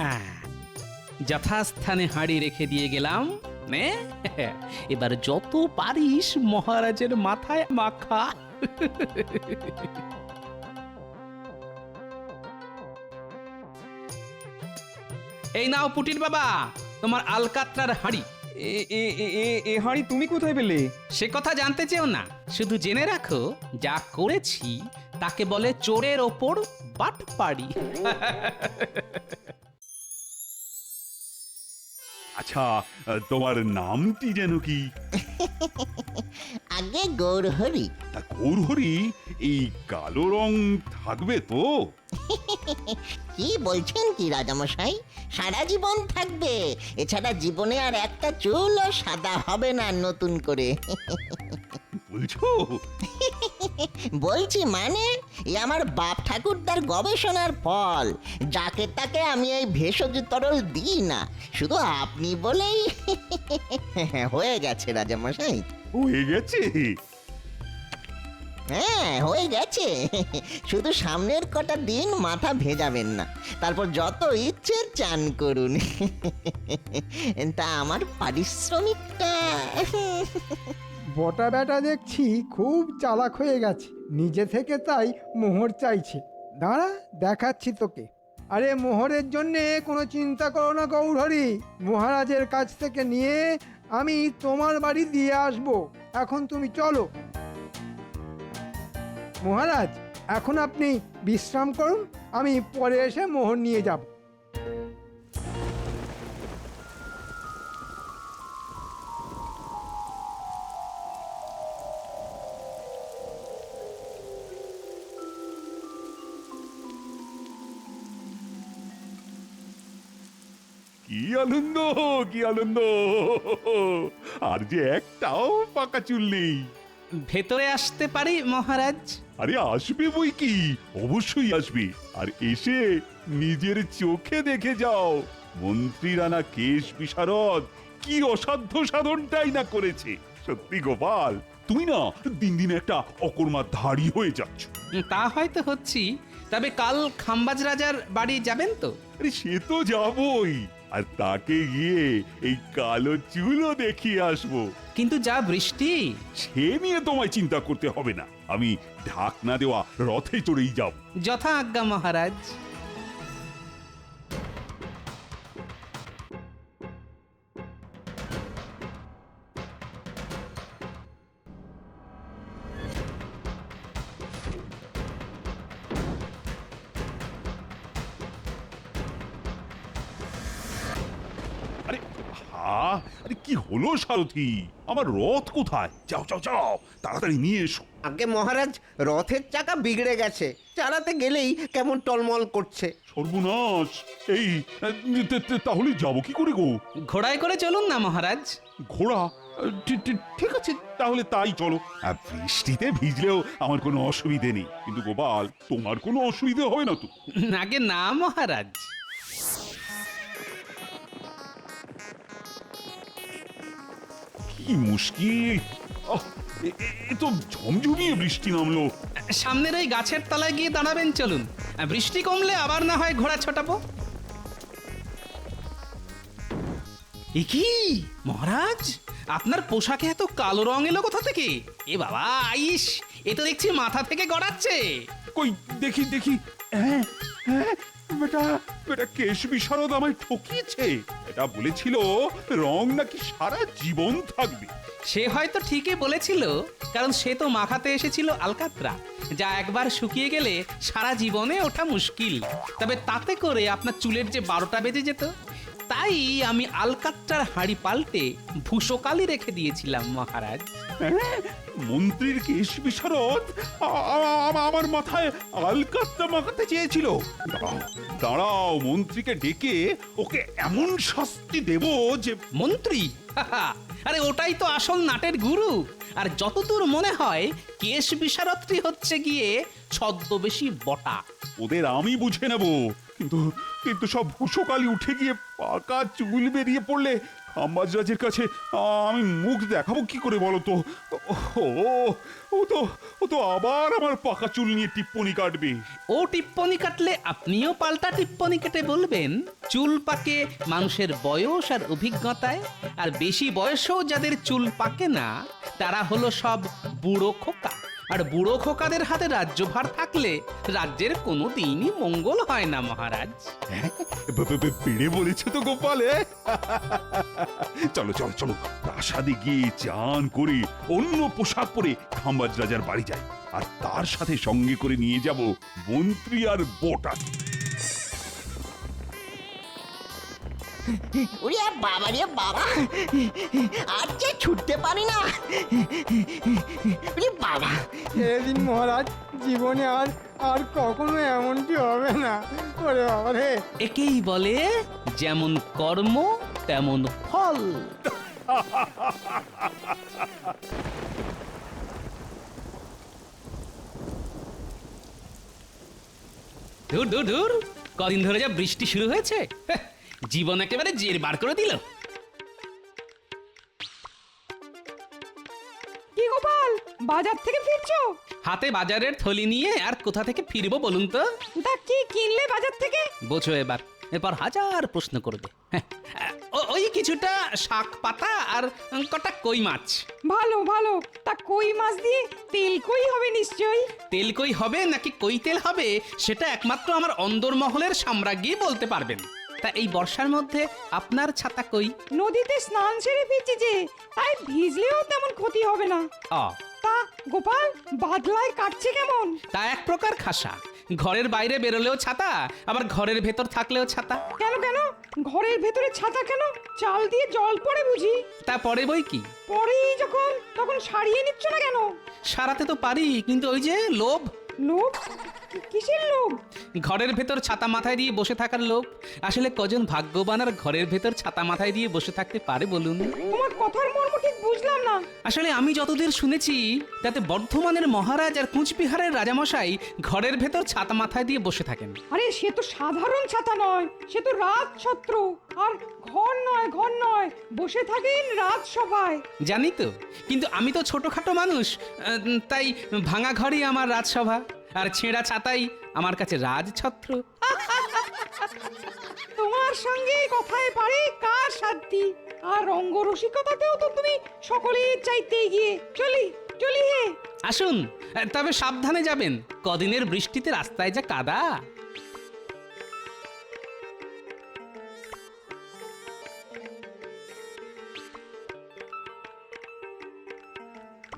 আহ, যথাস্থানে হাঁড়ি রেখে দিয়ে গেলাম। নে, এবার যত পারিস মহারাজের মাথায় মাখা। এই নাও পুটির বাবা, তোমার আলকাতরার হাঁড়ি। এ এ এ এ- এ হাঁড়ি তুমি কোথায় পেলে? সে কথা জানতে চেও না, শুধু জেনে রাখো যা করেছি তাকে বলে চোরের ওপর বাটপাড়ি। আচ্ছা, তোমার নামটি যেন কি? আগে গৌরহরি। তা গৌরহরি, এই কালো রং থাকবে তো? কি বলছেন কি রাজামশাই, সারা জীবন থাকবে। এছাড়া জীবনে আর একটা চুলও সাদা হবে না নতুন করে। বলছো? বলছি মানে, এ আমার বাপ ঠাকুরদার গবেষণার ফল। যাকে তাকে আমি এই ভেষজ তরল দিই না, শুধু আপনি বলেই হয়ে গেছে রাজামশাই। হয়ে গেছে? হ্যাঁ, হয়ে গেছে। শুধু সামনের কটা দিন মাথা ভেজাবেন না, তারপর যত ইচ্ছে চান করুন। তা আমার পারিশ্রমিকটা? বটা বেটা দেখছি খুব চালাক হয়ে গেছে, নিজে থেকে তাই মোহর চাইছে। দাঁড়া, দেখাচ্ছি তোকে। আরে মোহরের জন্যে কোনো চিন্তা করো না গৌরহরি, মহারাজের কাছ থেকে নিয়ে আমি তোমার বাড়ি দিয়ে আসব। এখন তুমি চলো। মহারাজ, এখন আপনি বিশ্রাম করুন, আমি পরে এসে মোহর নিয়ে যাব। কি আনন্দ, কি আনন্দ! আর যে একটাও পাকা চুল নেই। ভেতরে আসতে পারি মহারাজ? আরে আসবে বই কি, অবশ্যই আসবে। আর এসে নিজের চোখে দেখে যাও, মন্ত্রী রানা কেশ বিশারদ কি অসাধ্য সাধনটাই না করেছে। সত্যি গোপাল, তুমি না দিন দিন একটা অকর্মার ধাড়ি হয়ে যাচ্ছ। তা হয়তো হচ্ছি, তবে কাল খাম্বাজ রাজার বাড়ি যাবেন তো? আরে সে তো যাবই, আর তাকে গিয়ে এই কালো চুলও দেখিয়ে আসবো। কিন্তু যা বৃষ্টি। সে নিয়ে তোমায় চিন্তা করতে হবে না, আমি ঢাকনা দেওয়া রথে চড়েই যাব। যথা আজ্ঞা মহারাজ। আরে আরে কি হলো সারথি, আমার রথ কোথায়? যাও যাও যাও, তাড়াতাড়ি নিয়ে এসো। আগে মহারাজ, রথের চাকা বিগড়ে গেছে, চালাতে গেলেই কেমন টলমল করছে। সর্বনাশ! এই তাহলে যাবো কি করে গো? ঘোড়ায় করে চলুন না মহারাজ। ঘোড়া? ঠিক আছে, তাহলে তাই চলো। আর বৃষ্টিতে ভিজলেও আমার কোনো অসুবিধে নেই, কিন্তু গোপাল, তোমার কোনো অসুবিধে হবে না তো? আগে না মহারাজ। কি মুশকিল! এ তো ঝমঝমিয়ে বৃষ্টি নামলো। সামনের ওই গাছের তলায় গিয়ে দাঁড়াবেন, চলুন। বৃষ্টি কমলে আবার না হয় ঘোড়া ছোটাবো। এ কি মহারাজ, আপনার পোশাকে এত কালো রং এলো কোথা থেকে? এ বাবা, আইস, এ তো দেখছি মাথা থেকে গড়াচ্ছে। কই দেখি দেখি। হ্যাঁ হ্যাঁ, বেটা বেটা কেশ বিশারদ আমায় ঠকিয়েছে। এটা বলেছিল রং নাকি সারা জীবন থাকবে। সে হয়তো ঠিকই বলেছিল, কারণ সে তো মাখাতে এসেছিল আলকাতরা, যা একবার শুকিয়ে গেলে সারা জীবনে ওঠা মুশকিল। তবে তাতে করে আপনার চুলের যে 12টা বেজে যেত, তাই আমি আলকাতরার হাঁড়ি পাল্টে ভূষকালি রেখে দিয়েছিলাম মহারাজ। হ্যাঁ, মন্ত্রীর কেশ বিশারদ আমার মাথায় আলকাতরা মাখাতে চেয়েছিল। দাঁড়াও দাঁড়াও, মন্ত্রীকে ডেকে ওকে এমন শাস্তি দেব যে। মন্ত্রী? আরে ওটাই তো আসল নাটের গুরু। আর যতদূর মনে হয় কেশ বিশারদটি হচ্ছে গিয়ে ছদ্মবেশী বটা। ওদের আমি বুঝে নেব, কিন্তু কিন্তু সব ভূষকালি উঠে গিয়ে পাকা চুল বেরিয়ে পড়লে খাম্বাজরাজের কাছে আমি মুখ দেখাবো কি করে বলো তো? ও ও তো ও তো আবার আমার পাকা চুল নিয়ে টিপ্পনি কাটবে। ও টিপ্পনি কাটলে আপনিও পাল্টা টিপ্পনি কেটে বলবেন চুল পাকে মানুষের বয়স আর অভিজ্ঞতায়, আর বেশি বয়সেও যাদের চুল পাকে না তারা হলো সব বুড়ো খোকা। আর বুড়ো খোকাদের হাতে রাজ্যভার থাকলে রাজ্যের কোনো দিনই মঙ্গল হয় না মহারাজ। বেড়ে বলেছে তো গোপালে। চলো চলো চলো, প্রাসাদে গিয়ে চান করে অন্য পোশাক পরে খাম্বাজ রাজার বাড়ি যাই, আর তার সাথে সঙ্গে করে নিয়ে যাব মন্ত্রী আর বোটা। ওরে বাবা রে বাবা, আর যে ছুটতে পারি না। ওরে বাবা, এদিন মহারাজ, জীবনে আর আর কখনো এমনটি হবে না। ওরে বাবা রে। একেই বলে যেমন কর্ম তেমন ফল। ধুর ধুর ধুর, কদিন ধরে যা বৃষ্টি শুরু হয়েছে, হ্যাঁ, জীবন একেবারে জের বার করে দিল। কি গোপাল, বাজার থেকে ফিরছো? হাতে বাজারের থলি নিয়ে আর কোথা থেকে ফিরবো বলুন তো? তা কি কিনলে বাজার থেকে? বোঝো এবার, এরপর হাজার প্রশ্ন করবে। হ্যাঁ, ওই কিছুটা শাক পাতা আর কটা কই মাছ। ভালো ভালো, তা কই মাছ দিয়ে তেল কই হবে নিশ্চয়ই। তেল কই হবে নাকি কই তেল হবে সেটা একমাত্র আমার অন্দরমহলের সাম্রাজ্ঞী বলতে পারবেন। তা এই বর্ষার মধ্যে আপনার ছাতা কই? নদীতে স্নান সেরে ফিরছি যে, তাই ভিজলেও তেমন ক্ষতি হবে না। অ তা গোপাল, বাদলায় কাটছে কেমন? তা এক প্রকার খাসা, ঘরের বাইরে বেরোলেও ছাতা, আবার ঘরের ভেতর থাকলেও ছাতা। কেন কেন, ঘরের ভেতরে ছাতা কেন? চাল দিয়ে জল পড়ে বুঝি? তা পরে বই কি, পরেই যখন তখন সারিয়ে নিচ্ছ না কেন? সারাতে তো পারি, কিন্তু ওই যে লোভ। লোভ? কিসের লোভ? ঘরের ভেতর ছাতা মাথায় দিয়ে বসে থাকার লোভ। আসলে কজন ভাগ্যবান আর ঘরের ভেতর ছাতা মাথায় দিয়ে বসে থাকতে পারে বলুন? তোমার কথার মর্ম ঠিক বুঝলাম না। আসলে আমি যতদূর শুনেছি তাতে বর্ধমানের মহারাজ আর কুচবিহারের রাজামশাই ঘরের ভেতর ছাতা মাথায় দিয়ে বসে থাকেন। আরে সে তো সাধারণ ছাতা নয়, সে তো রাজছত্র। আর ঘর নয়, ঘর নয়, বসে থাকেন রাজসভায়। জানি তো, কিন্তু আমি তো ছোটখাটো মানুষ, তাই ভাঙা ঘরই আমার রাজসভা, আর ছেঁড়া ছাতাই আমার কাছে রাজছত্র। তোমার সঙ্গে কথায় পারে কার সাধ্যি, আর রঙ্গরসিকতাতেও তো তুমি সকলের চাইতে এগিয়ে। চলি চলি হে। আসুন, তবে সাবধানে যাবেন, কদিনের বৃষ্টিতে রাস্তায় যা কাদা।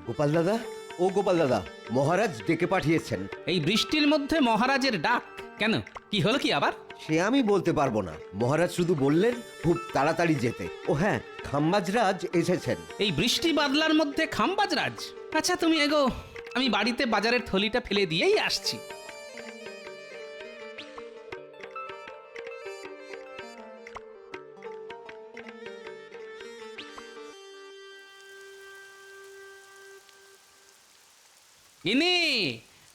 গোপাল দাদা, ও গোপাল দাদা, মহারাজ ডেকে পাঠিয়েছেন। এই বৃষ্টির মধ্যে মহারাজের ডাক কেন? কি হলো কি আবার? সে আমি বলতে পারবো না, মহারাজ শুধু বললেন খুব তাড়াতাড়ি যেতে। ও হ্যাঁ, খাম্বাজরাজ এসেছেন। এই বৃষ্টি বাদলার মধ্যে খাম্বাজরাজ? আচ্ছা তুমি এগো, আমি বাড়িতে বাজারের থলিটা ফেলে দিয়েই আসছি। গিন্নি,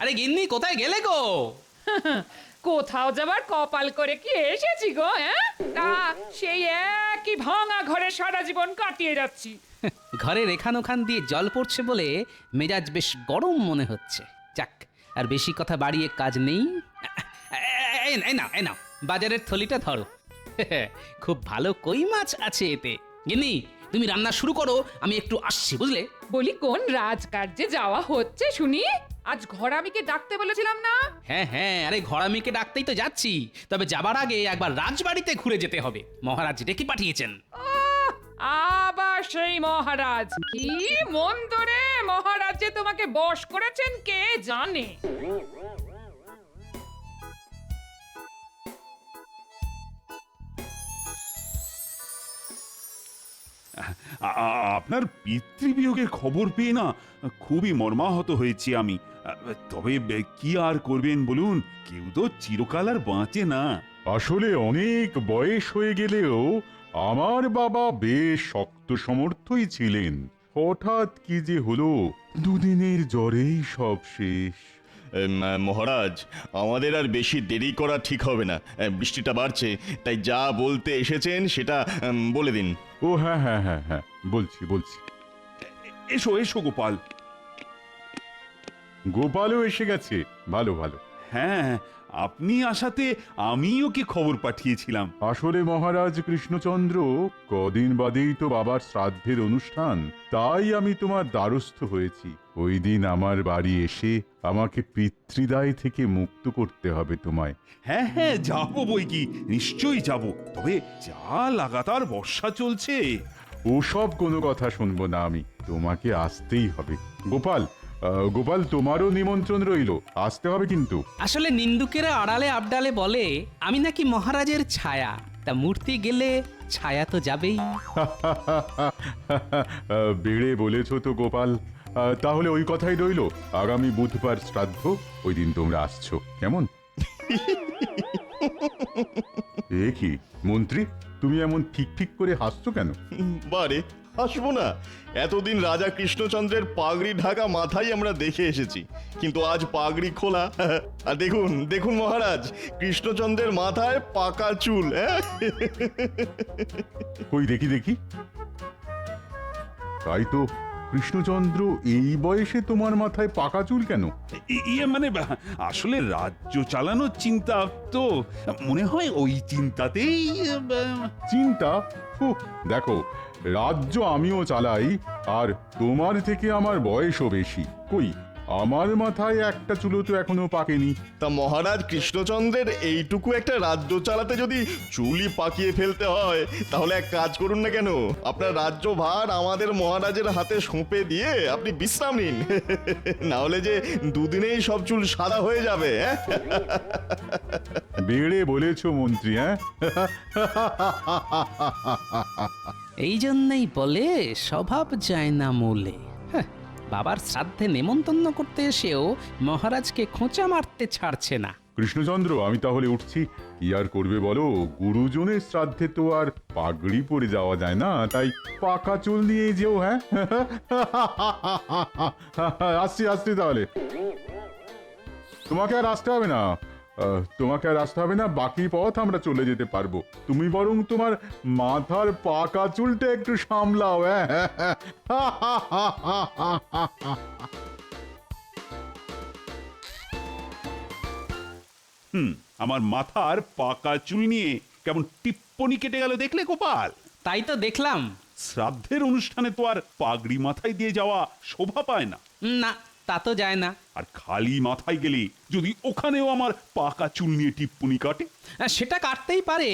আরে গিন্নি, কোথায় গেলে গো? কোথাও যাবার কপাল করে কি এসেছি গো? হ্যাঁ, তা সেই একই ভাঙা ঘরে সারা জীবন কাটিয়ে যাচ্ছি। ঘরের এখান ওখান দিয়ে জল পড়ছে বলে মেজাজ বেশ গরম মনে হচ্ছে। যাক, আর বেশি কথা বাড়িয়ে কাজ নেই। এই নাও বাজারের থলিটা ধরো। খুব ভালো কই মাছ আছে এতে। গিন্নি, তুমি রান্না শুরু করো, আমি একটু আসছি, বুঝলে? বলি, কোন রাজকার্যে যাওয়া হচ্ছে শুনি? আজ ঘরামিকে ডাকতে বলেছিলাম না? হ্যাঁ, আরে ঘরামিকে ডাকতেই তো যাচ্ছি, তবে যাবার আগে একবার রাজবাড়িতে ঘুরে যেতে হবে। মহারাজ ডেকে পাঠিয়েছেন। আহ, আবার সেই মহারাজ! কি মন্দ রে, মহারাজ যে তোমাকে বশ করেছেন কে জানে। আপনার পিতৃবিয়োগের খবর পেয়ে না খুবই মর্মাহত হয়েছি আমি। তবে কি আর করবেন বলুন, কেউ তো চিরকাল আর বাঁচে না। আসলে অনেক বয়স হয়ে গেলেও আমার বাবা বেশ শক্ত সমর্থই ছিলেন। হঠাৎ কি যে হলো, দুদিনের জ্বরেই সব শেষ। মহারাজ, আমাদের আর বেশি দেরি করা ঠিক হবে না। বৃষ্টিটা বাড়ছে, তাই যা বলতে এসেছেন সেটা বলে দিন। ও হ্যাঁ হ্যাঁ হ্যাঁ হ্যাঁ, বলছি। এসো এসো গোপাল। গোপালও এসে গেছে, ভালো। হ্যাঁ, আপনি আসাতে আমি ওকে খবর পাঠিয়েছিলাম। আসলে মহারাজ কৃষ্ণচন্দ্র, কদিন বাদেই তো বাবার শ্রাদ্ধের অনুষ্ঠান, তাই আমি তোমার দ্বারস্থ হয়েছি। ওই দিন আমার বাড়ি এসে আমাকে পিতৃদায় থেকে মুক্ত করতে হবে তোমায়। হ্যাঁ হ্যাঁ, যাবো বই কি, নিশ্চয়ই যাব। তবে যা লাগাতার বর্ষা চলছে। ওসব কোনো কথা শুনবো না আমি, তোমাকে আসতেই হবে। গোপাল, তোমারও নিমন্ত্রণ রইলো, আসতে হবে কিন্তু। আসলে নিন্দুকেরা আড়ালে আবডালে বলে আমি নাকি মহারাজের ছায়া, তা মূর্তি গেলে ছায়া তো যাবেই। বেড়ে বলেছো তো গোপাল। তাহলে ওই কথাই রইলো, আগামী বুধবার শ্রাদ্ধ, ওই দিন তোমরা আসছো, কেমন? এ কি মন্ত্রী, তুমি এমন ঠিক করে হাসছো কেন? বারে, হাসবো না? এতদিন রাজা কৃষ্ণচন্দ্রের পাগড়ি ঢাকা মাথায় আমরা দেখে এসেছি, কিন্তু আজ পাগড়ি খোলা। আর দেখুন মহারাজ, কৃষ্ণচন্দ্রের মাথায় পাকা চুল। কই দেখি। তাই তো, কৃষ্ণচন্দ্র, এই বয়সে তোমার মাথায় পাকা চুল কেন? ইয়ে মানে আসলে রাজ্য চালানোর চিন্তা তো, মনে হয় ওই চিন্তাতেই। চিন্তা? দেখো, রাজ্য আমিও চালাই, আর তোমার থেকে আমার বয়সও বেশি। কই, আমার মাথায় একটা চুলো তো এখনো পাকেনি। তা মহারাজ কৃষ্ণচন্দ্রের এইটুকু একটা রাজ্য চালাতে যদি চুলই পাকিয়ে ফেলতে হয়, তাহলে এক কাজ করুন না কেন, আপনার রাজ্য ভার আমাদের মহারাজের হাতে সঁপে দিয়ে আপনি বিশ্রাম নিন। না হলে যে দুদিনেই সব চুল সাদা হয়ে যাবে। বেড়ে বলেছো মন্ত্রী, হ্যাঁ? এই জন্যই বলে স্বভাব যায় না মূলে। বাবার শ্রাদ্ধে নেমন্তন্ন করতে এসেও মহারাজকে খোঁচা মারতে ছাড়ছে না। কৃষ্ণচন্দ্র, আমি তাহলে উঠছি। কি আর করবে বলো, গুরুজনের শ্রাদ্ধে তো আর পাগড়ি পরে যাওয়া যায় না, তাই পাকা চুল নিয়ে যেও। হ্যাঁ, আসছি তাহলে। তোমাকে আর আসতে হবে না, বাকি পথ আমরা চলে যেতে পারবো। তুমি বরং তোমার মাথার পাকা চুলটা একটু সামলাও। আমার মাথার পাকা চুল নিয়ে কেমন টিপ্পনি কেটে গেল দেখলে গোপাল? তাই তো দেখলাম। শ্রাদ্ধের অনুষ্ঠানে তো আর পাগড়ি মাথায় দিয়ে যাওয়া শোভা পায় না। না, তা তো যায় না। আর খালি মাথায় গেলে যদি ওখানেও আমার পাকা চুল নিয়ে টিপ্পনি কাটে, সেটা কাটতেই পারে।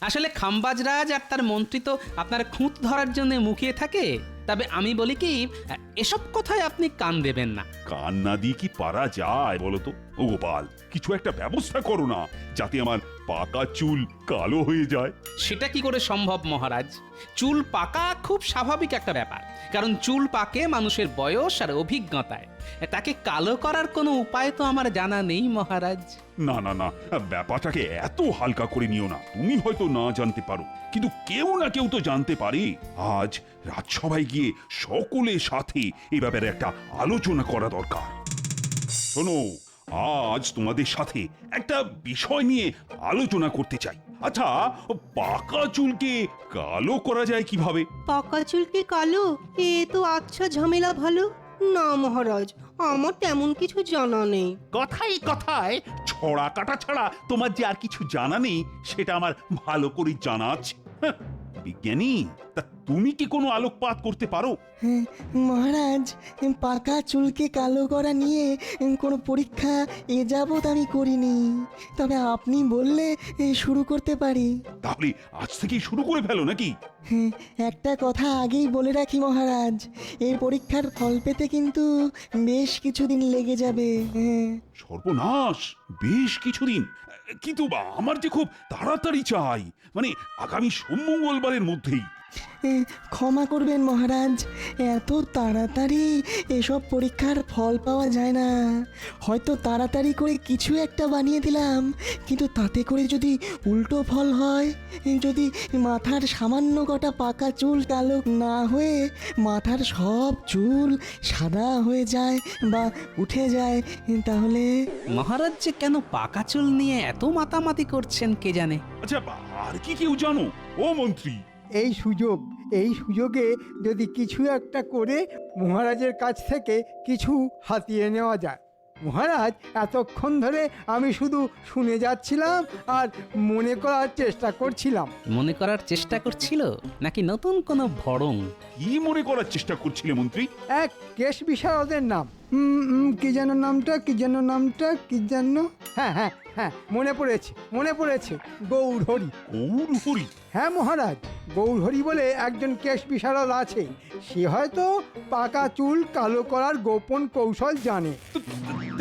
আসলে খাম্বাজরাজ আর তার মন্ত্রী তো আপনার খুঁত ধরার জন্য মুখিয়ে থাকে। তবে আমি বলি কি, এসব কথায় আপনি কান দেবেন না। কান না দিয়ে কি পারা যায় বলো তো? ও গোপাল, কিছু একটা ব্যবস্থা করো না, যাতে আমার পাকা চুল কালো হয়ে যায়। সেটা কি করে সম্ভব মহারাজ? চুল পাকা খুব স্বাভাবিক একটা ব্যাপার, কারণ চুল পাকে মানুষের বয়স আর অভিজ্ঞতায়। তাকে কালো করার কোনো উপায় তো আমার জানা নেই মহারাজ। না, ব্যাপারটাকে এত হালকা করে নিও না। তুমি হয়তো না জানতে পারো, কিন্তু কেউ না কেউ তো জানতে পারে। আজ রাজসভায় গিয়ে সকলের সাথে এ ব্যাপারে একটা আলোচনা করা দরকার। শোনো, আজ তোমাদের সাথে একটা বিষয় নিয়ে আলোচনা করতে চাই। আচ্ছা, পাকা চুলকে কালো করা যায় কিভাবে? পাকা চুলকে কালো? এ তো আচ্ছা ঝামেলা ভালো। না মহারাজ, আমার তেমন কিছু জানা নেই। কথায় ছড়া কাটা ছাড়া তোমার যে আর কিছু জানা নেই, সেটা আমার ভালো করে জানা আছে। বিজ্ঞানী, তা তুমি কি কোনো আলোকপাত করতে পারো? মহারাজ, পাকা চুলকে কালো করা নিয়ে কোনো পরীক্ষা এ যাবৎ আমি করিনি, তবে আপনি বললে শুরু করতে পারি। তাহলে আজ থেকেই শুরু করে ফেলো নাকি? একটা কথা আগেই বলে রাখি মহারাজ, এই পরীক্ষার ফল পেতে কিন্তু বেশ কিছুদিন লেগে যাবে। সর্বনাশ, বেশ কিছুদিন? কিন্তু আমার যে খুব তাড়াতাড়ি চাই, মানে আগামী সোম মঙ্গলবারের মধ্যেই। ক্ষমা করবেন মহারাজ, এত তাড়াতাড়ি এসব পরীক্ষার ফল পাওয়া যায় না। হয়তো তাড়াতাড়ি করে কিছু একটা বানিয়ে দিলাম, কিন্তু তাতে করে যদি উল্টো ফল হয়, যদি মাথার সামান্য কটা পাকা চুল কালো না হয়ে মাথার সব চুল সাদা হয়ে যায় বা উঠে যায়, তাহলে মহারাজ যে কেন পাকা চুল নিয়ে এত মাতামাতি করছেন কে জানে। আচ্ছা, আর কি কেউ জানো ও মন্ত্রী? এই সুযোগে যদি কিছু একটা করে মহারাজের কাছ থেকে কিছু হাতিয়ে নেওয়া যায়। মহারাজ, এতক্ষণ ধরে আমি শুধু শুনে যাচ্ছিলাম আর মনে করার চেষ্টা করছিলাম। মনে করার চেষ্টা করছিল নাকি নতুন কোনো ভড়ং? কি মনে করার চেষ্টা করছিলে মন্ত্রী? এক কেশ বিশারদের নাম, কি যেন নামটা, হ্যাঁ, মনে পড়েছে, গৌরহরি। গৌরহরি? হ্যাঁ মহারাজ, গৌরহরি বলে একজন কেশ বিশারদ আছে। সে হয়তো পাকা চুল কালো করার গোপন কৌশল জানে।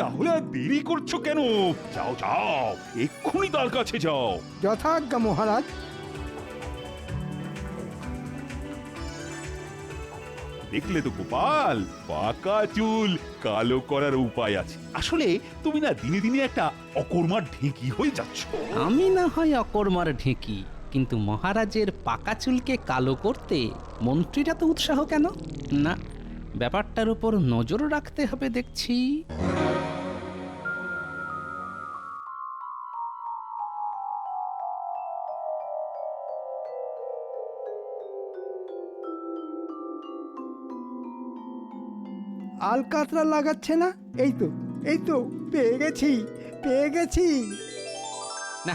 তাহলে আর দেরি করছো কেন? যাও, এক্ষুনি তার কাছে যাও। যথাজ্ঞা মহারাজ। দেখলে তো গোপাল, পাকা চুল কালো করার উপায় আছে। আসলে তুমি না দিনে দিনে একটা অকর্মার ঢেঁকি হয়ে যাচ্ছ। আমি না হয় অকর্মার ঢেঁকি, কিন্তু মহারাজের পাকা চুলকে কালো করতে মন্ত্রীরা তো উৎসাহ কেন? না, ব্যাপারটার উপর নজর রাখতে হবে দেখছি। আলকাতরা লাগাচ্ছে না? এই তো পেয়ে গেছি। না,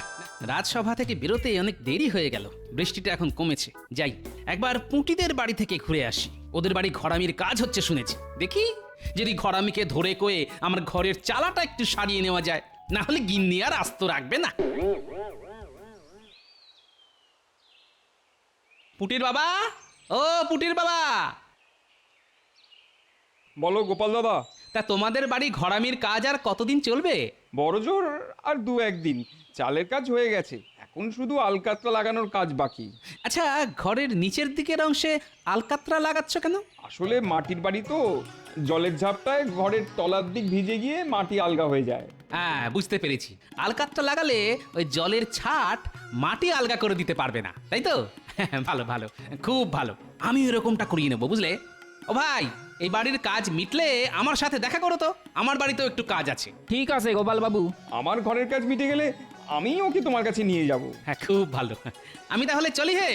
রাজসভা থেকে বেরোতে অনেক দেরি হয়ে গেল। বৃষ্টিটা এখন কমেছে। যাই, একবার পুঁটিদের বাড়ি থেকে ঘুরে আসি। ওদের বাড়ি ঘরামির কাজ হচ্ছে শুনেছি। দেখি যদি ঘরামিকে ধরে কয়ে আমার ঘরের চালাটা একটু সারিয়ে নেওয়া যায়, না হলে গিন্নি আর আস্ত রাখবে না। পুটির বাবা, ও পুটির বাবা। বলো গোপাল দাদা। তা তোমাদের বাড়ি ঘরামির কাজ আর কতদিন চলবে? বড়জোর আর 2-1 দিন। চালের কাজ হয়ে গেছে, এখন শুধু আলকাতরা লাগানোর কাজ বাকি। আচ্ছা, ঘরের নিচের দিকের অংশে আলকাতরা লাগাচ্ছ কেন? আসলে মাটির বাড়ি তো, জলের ঝাপটায় ঘরের তলার দিক ভিজে গিয়ে মাটি আলগা হয়ে যায়। হ্যাঁ, বুঝতে পেরেছি। আলকাতরা লাগালে ওই জলের ছাট মাটি আলগা করে দিতে পারবে না, তাই তো? ভালো, খুব ভালো। আমি এরকমটা করিয়ে নেবো, বুঝলে? ও ভাই, এই বাড়ির কাজ মিটলে আমার সাথে দেখা করো তো। আমার বাড়িতেও একটু কাজ আছে। ঠিক আছে গোপাল বাবু, আমার ঘরের কাজ মিটে গেলে আমি ওকে তোমার কাছে নিয়ে যাব। হ্যাঁ, খুব ভালো। আমি তাহলে চলি হে।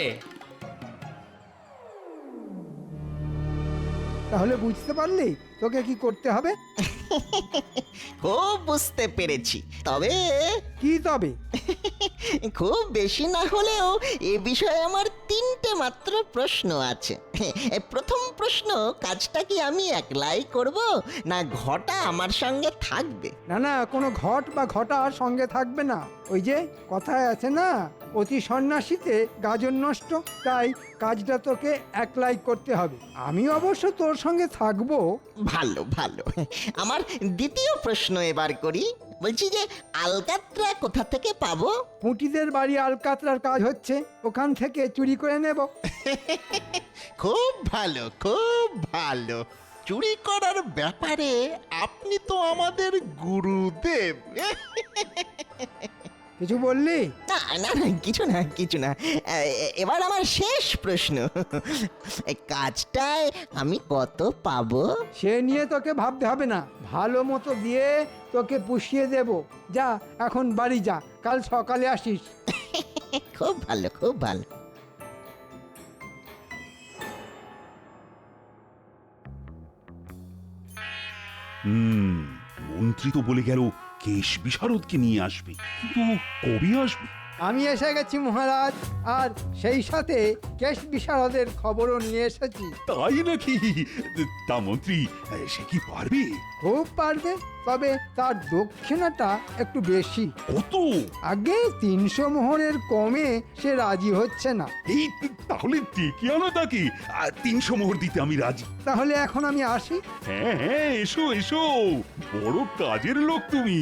তাহলে বুঝতে পারলি তোকে কি করতে হবে? খুব বুঝতে পেরেছি। তবে কি তবে? খুব বেশি না হলেও এ বিষয়ে আমার 3টে মাত্র প্রশ্ন আছে। প্রথম প্রশ্ন, কাজটা কি আমি একলাই করব না ঘটা আমার সঙ্গে থাকবে? না, কোনো ঘট বা ঘটার সঙ্গে থাকবে না। ওই যে কথায় আছে না, অতি সন্ন্যাসীতে গাজন নষ্ট। তাই কাজটা তোকে একলাই করতে হবে। আমি অবশ্য তোর সঙ্গে থাকবো। ভালো। আমার দ্বিতীয় প্রশ্ন এবার করি। বলছি যে আলকাতরা কোথা থেকে পাবো? পুঁটিদের বাড়ি আলকাতরার কাজ হচ্ছে, ওখান থেকে চুরি করে নেব। খুব ভালো। চুরি করার ব্যাপারে আপনি তো আমাদের গুরুদেব। কিছু বললি? না, কিছু না। এবার আমার শেষ প্রশ্ন, এই কাজটায় আমি কত পাবো? সে নিয়ে তোকে ভাবতে হবে না। ভালো মতো দিয়ে তোকে পুষিয়ে দেব। যা, এখন বাড়ি যা, কাল সকালে আসিস। খুব ভালো। মন্ত্রী তো বলে গেল কেশ বিশারদকে নিয়ে আসবে, কিন্তু কবে আসবে? আমি এসে গেছি মহারাজ, আর সেই সাথে কেশ বিশারদের খবরও নিয়ে এসেছি। তাই নাকি? তা মন্ত্রী, সে কি পারবে? খুব পারবে, তবে তার দক্ষিণাটা একটু বেশি। কত? আগে 300 মোহরের কমে সে রাজি হচ্ছে না। এই তাহলে ডেকে আনো তাকে, 300 মোহর দিতে আমি রাজি। তাহলে এখন আমি আসি। হ্যাঁ, এসো, বড় কাজের লোক তুমি।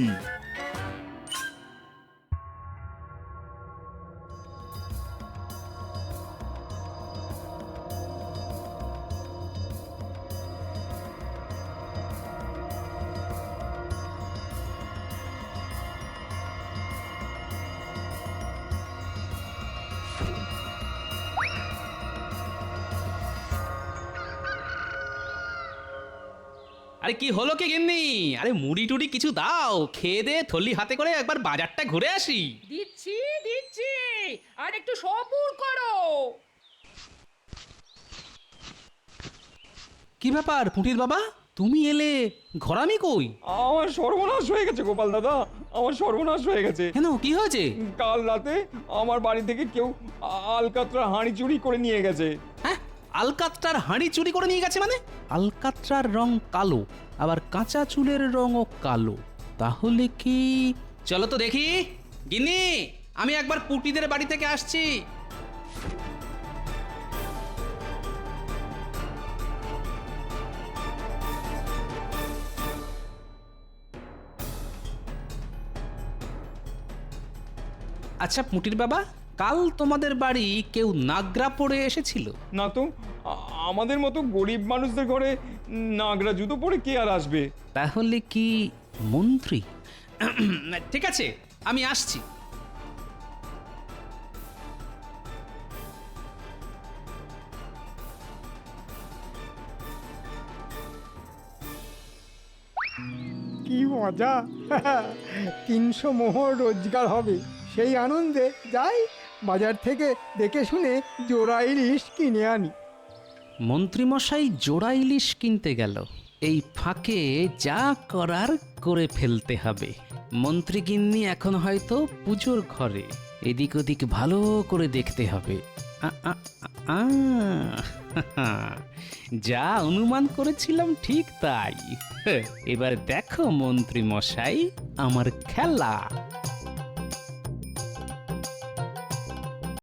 আরে কি হলো কি গিন্নি? আরে মুড়ি টুড়ি কিছু দাও, খেয়ে দে থলি হাতে করে একবার বাজারটা ঘুরে আসি। দিচ্ছি দিচ্ছি, আর একটু সবুর করো। কি ব্যাপার পুঁটির বাবা, তুমি এলে, ঘরামি কই? আমার সর্বনাশ হয়ে গেছে গোপাল দাদা, আমার সর্বনাশ হয়ে গেছে। কেন, কি হয়েছে? কাল রাতে আমার বাড়ি থেকে কেউ আলকাতরা হাঁড়ি চুরি করে নিয়ে গেছে। হ্যাঁ, আলকাতরার হাঁড়ি চুরি করে নিয়ে গেছে মানে? আলকাতরার রং কালো, আবার কাঁচা চুলের রঙও কালো, তাহলে কি? চলো তো দেখি। গিন্নি, আমি একবার পুটিদের বাড়ি থেকে আসছি। আচ্ছা পুটির বাবা, কাল তোমাদের বাড়ি কেউ নাগরা পরে এসেছিল? না তো, আমাদের মতো গরিব মানুষদের ঘরে নাগরা জুতো পরে কে আর আসবে? তাহলে কি মন্ত্রী? ঠিক আছে, আমি আসছি। কি মজা! 300 মোহর রোজগার হবে, সেই আনন্দে যাই বাজার থেকে দেখে শুনে জোড়া ইলিশ কিনে আনি। মন্ত্রীমশাই জোড়া ইলিশ কিনতে গেল, এই ফাঁকে যা করার করে ফেলতে হবে। মন্ত্রী গিন্নি এখন হয়তো পুজোর ঘরে, এদিক ওদিক ভালো করে দেখতে হবে। যা অনুমান করেছিলাম ঠিক তাই। এবার দেখো মন্ত্রী মশাই আমার খেলা।